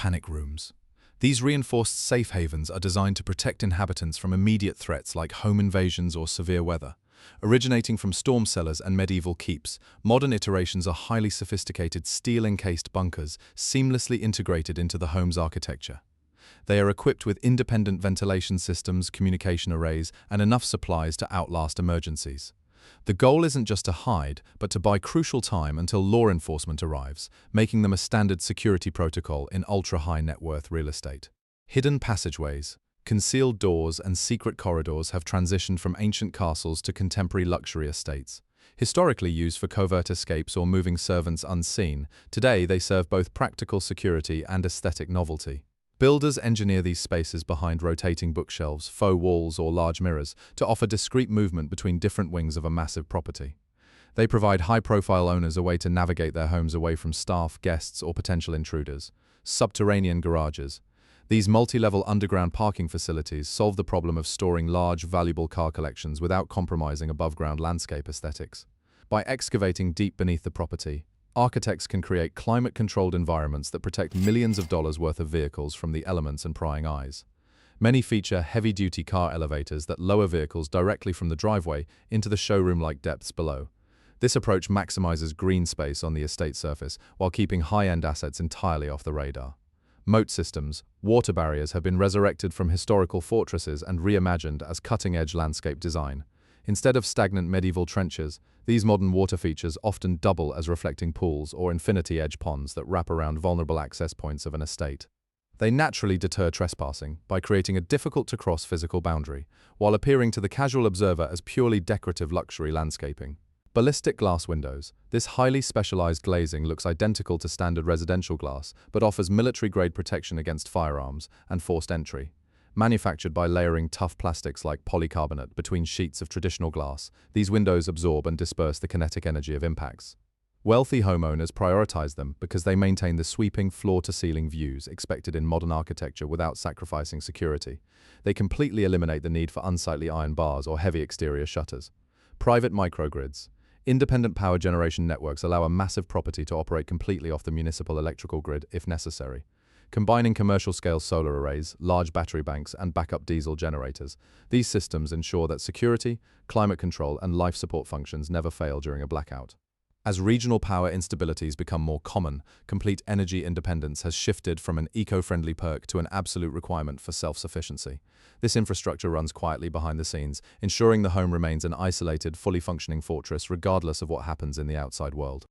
panic rooms. These reinforced safe havens are designed to protect inhabitants from immediate threats like home invasions or severe weather. Originating from storm cellars and medieval keeps, modern iterations are highly sophisticated steel-encased bunkers seamlessly integrated into the home's architecture. They are equipped with independent ventilation systems, communication arrays, and enough supplies to outlast emergencies. The goal isn't just to hide, but to buy crucial time until law enforcement arrives, making them a standard security protocol in ultra-high net worth real estate. Hidden passageways, concealed doors, and secret corridors have transitioned from ancient castles to contemporary luxury estates. Historically used for covert escapes or moving servants unseen, today they serve both practical security and aesthetic novelty. Builders engineer these spaces behind rotating bookshelves, faux walls, or large mirrors to offer discrete movement between different wings of a massive property. They provide high-profile owners a way to navigate their homes away from staff, guests, or potential intruders. Subterranean garages. These multi-level underground parking facilities solve the problem of storing large, valuable car collections without compromising above-ground landscape aesthetics. By excavating deep beneath the property, architects can create climate-controlled environments that protect millions of dollars worth of vehicles from the elements and prying eyes. Many feature heavy-duty car elevators that lower vehicles directly from the driveway into the showroom-like depths below. This approach maximizes green space on the estate surface while keeping high-end assets entirely off the radar. Moat Systems, water barriers have been resurrected from historical fortresses and reimagined as cutting-edge landscape design. Instead of stagnant medieval trenches, these modern water features often double as reflecting pools or infinity-edge ponds that wrap around vulnerable access points of an estate. They naturally deter trespassing by creating a difficult-to-cross physical boundary, while appearing to the casual observer as purely decorative luxury landscaping. Ballistic glass windows. This highly specialized glazing looks identical to standard residential glass, but offers military-grade protection against firearms and forced entry. Manufactured by layering tough plastics like polycarbonate between sheets of traditional glass, these windows absorb and disperse the kinetic energy of impacts. Wealthy homeowners prioritize them because they maintain the sweeping floor-to-ceiling views expected in modern architecture without sacrificing security. They completely eliminate the need for unsightly iron bars or heavy exterior shutters. Private microgrids. Independent power generation networks allow a massive property to operate completely off the municipal electrical grid if necessary. Combining commercial-scale solar arrays, large battery banks, and backup diesel generators, these systems ensure that security, climate control, and life support functions never fail during a blackout. As regional power instabilities become more common, complete energy independence has shifted from an eco-friendly perk to an absolute requirement for self-sufficiency. This infrastructure runs quietly behind the scenes, ensuring the home remains an isolated, fully functioning fortress regardless of what happens in the outside world.